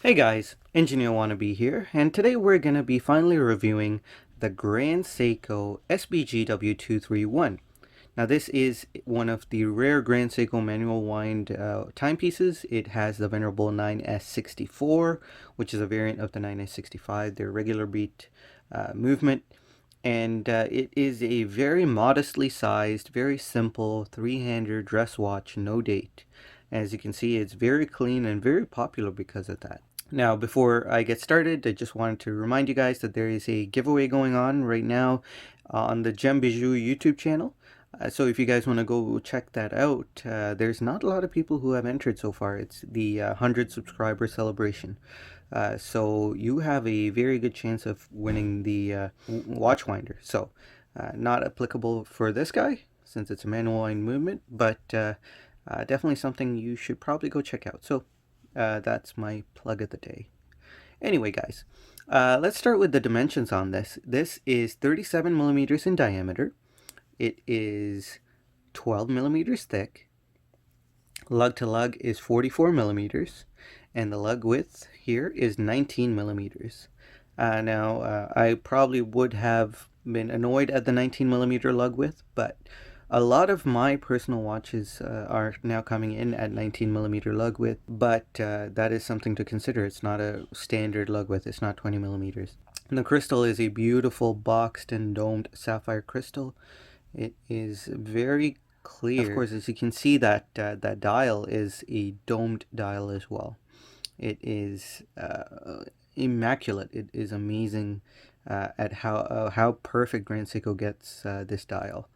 Hey guys, Engineer Wannabe here, and today we're going to be finally reviewing the Grand Seiko SBGW231. Now this is one of the rare Grand Seiko manual wind timepieces. It has the venerable 9S64, which is a variant of the 9S65, their regular beat movement. And it is a very modestly sized, very simple three-hander dress watch, no date. As you can see, it's very clean and very popular because of that. Now, before I get started, I just wanted to remind you guys that there is a giveaway going on right now on the Gem Bijou YouTube channel. So if you guys want to go check that out, there's not a lot of people who have entered so far. It's the 100 subscriber celebration. So you have a very good chance of winning the watch winder. So not applicable for this guy since it's a manual wind movement, but definitely something you should probably go check out. So that's my plug of the day. Anyway, guys, let's start with the dimensions on this. This is 37 millimeters in diameter. It is 12 millimeters thick. Lug to lug is 44 millimeters, and the lug width here is 19 millimeters. Now, I probably would have been annoyed at the 19 millimeter lug width, but a lot of my personal watches are now coming in at 19 millimeter lug width, but that is something to consider. It's not a standard lug width. It's not 20 millimeters. And the crystal is a beautiful boxed and domed sapphire crystal. It is very clear. Of course, as you can see, that that dial is a domed dial as well. It is immaculate. It is amazing at how perfect Grand Seiko gets this dial.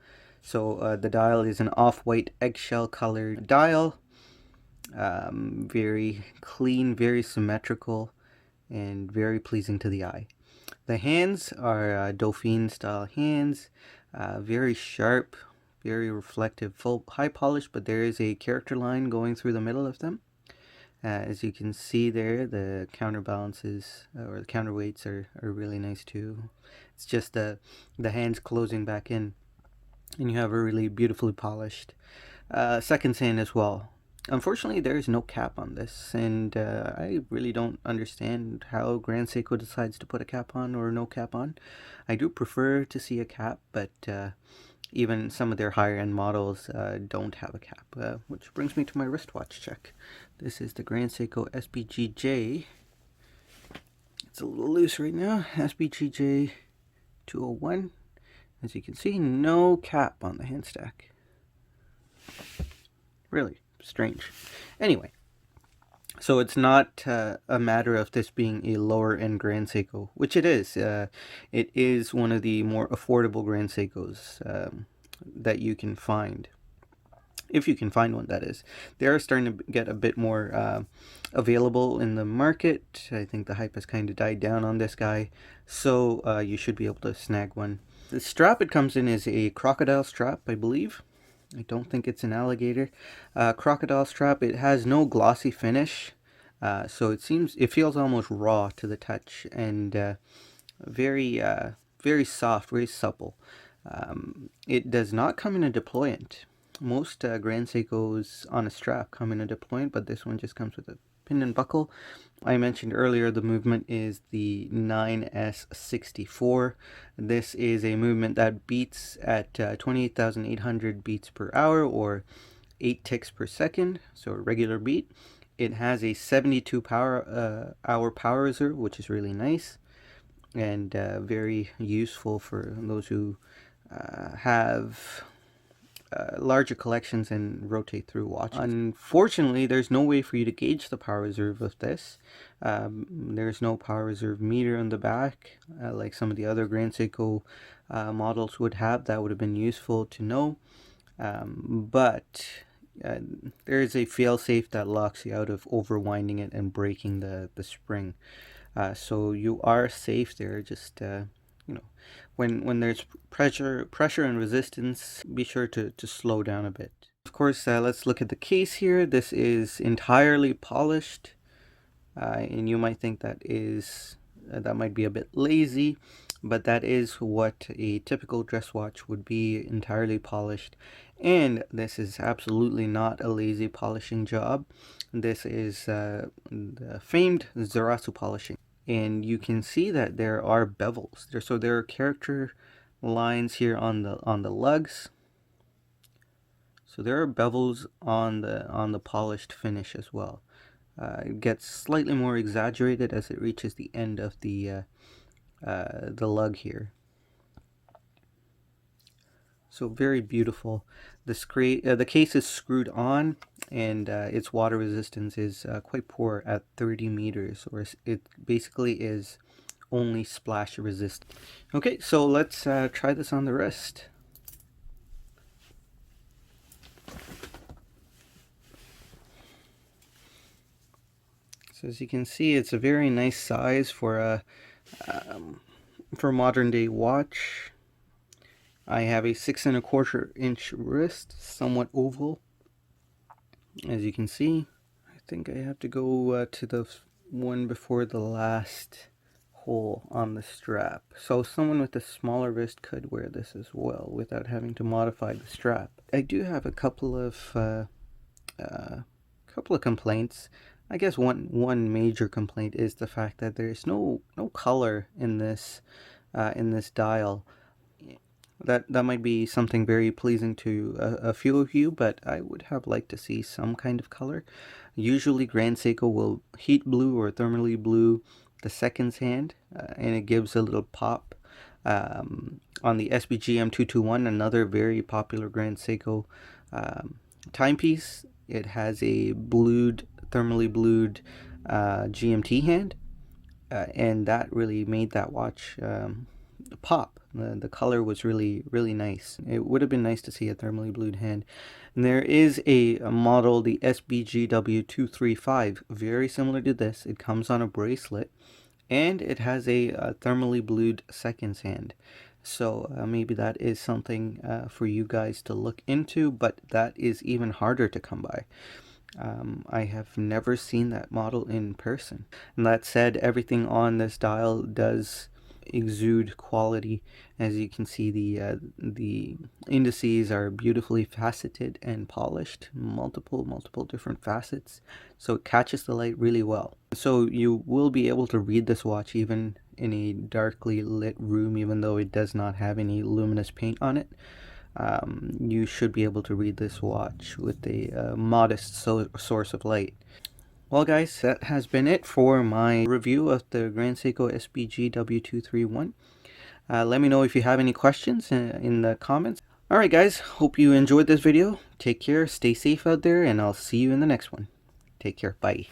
So the dial is an off-white eggshell colored dial, very clean, very symmetrical, and very pleasing to the eye. The hands are Dauphine style hands, very sharp, very reflective, full high polish, but there is a character line going through the middle of them. As you can see there, the counterbalances or the counterweights are really nice too. It's just the hands closing back in, and you have a really beautifully polished second hand as well. Unfortunately, there is no cap on this, and I really don't understand how Grand Seiko decides to put a cap on or no cap on. I do prefer to see a cap, but even some of their higher end models don't have a cap, which brings me to my wristwatch check. This is the Grand Seiko SBGJ. It's a little loose right now. SBGJ 201. As you can see, no cap on the hand stack. Really strange. Anyway, so it's not a matter of this being a lower end Grand Seiko, which it is. It is one of the more affordable Grand Seikos that you can find. If you can find one, that is. They are starting to get a bit more available in the market. I think the hype has kind of died down on this guy, so you should be able to snag one. The strap it comes in is a crocodile strap, I believe. I don't think it's an alligator. Crocodile strap. It has no glossy finish, so it feels almost raw to the touch, and very soft, very supple. It does not come in a deployant. Most Grand Seikos on a strap come in a deployant, but this one just comes with a pin and buckle. I mentioned earlier the movement is the 9S64. This is a movement that beats at 28,800 beats per hour, or 8 ticks per second, so a regular beat. It has a 72 hour power reserve, which is really nice and very useful for those who have larger collections and rotate through watches. Unfortunately, there's no way for you to gauge the power reserve of this. There's no power reserve meter on the back like some of the other Grand Seiko models would have. That would have been useful to know, but there is a fail-safe that locks you out of overwinding it and breaking the spring, so you are safe there. Just you know, when there's pressure and resistance, be sure to slow down a bit. Of course, let's look at the case here. This is entirely polished, and you might think that is that might be a bit lazy, but that is what a typical dress watch would be, entirely polished. And this is absolutely not a lazy polishing job. This is the famed Zarasu polishing. And you can see that there are bevels. So there are character lines here on the lugs. So there are bevels on the polished finish as well. It gets slightly more exaggerated as it reaches the end of the lug here. So very beautiful. The case is screwed on, and its water resistance is quite poor at 30 meters, or it basically is only splash resistant. Okay, so let's try this on the wrist. So as you can see, it's a very nice size for a modern day watch. I have a 6 1/4 inch wrist, somewhat oval. As you can see, I think I have to go to the one before the last hole on the strap. So someone with a smaller wrist could wear this as well without having to modify the strap. I do have a couple of complaints. I guess one major complaint is the fact that there's no color in this dial. That might be something very pleasing to a few of you, but I would have liked to see some kind of color. Usually Grand Seiko will heat blue or thermally blue the seconds hand, and it gives a little pop. On the SBGM221, another very popular Grand Seiko timepiece, it has a thermally blued GMT hand, and that really made that watch pop. The color was really nice. It would have been nice to see a thermally blued hand. And there is a model, the SBGW235, very similar to this. It comes on a bracelet, and it has a thermally blued seconds hand. So maybe that is something for you guys to look into, but that is even harder to come by. I have never seen that model in person. And that said, everything on this dial does exude quality. As you can see, the indices are beautifully faceted and polished, multiple different facets, so it catches the light really well. So you will be able to read this watch even in a darkly lit room, even though it does not have any luminous paint on it. You should be able to read this watch with a modest source of light. Well guys, that has been it for my review of the Grand Seiko SBGW231. Let me know if you have any questions in the comments. Alright guys, hope you enjoyed this video. Take care, stay safe out there, and I'll see you in the next one. Take care, bye.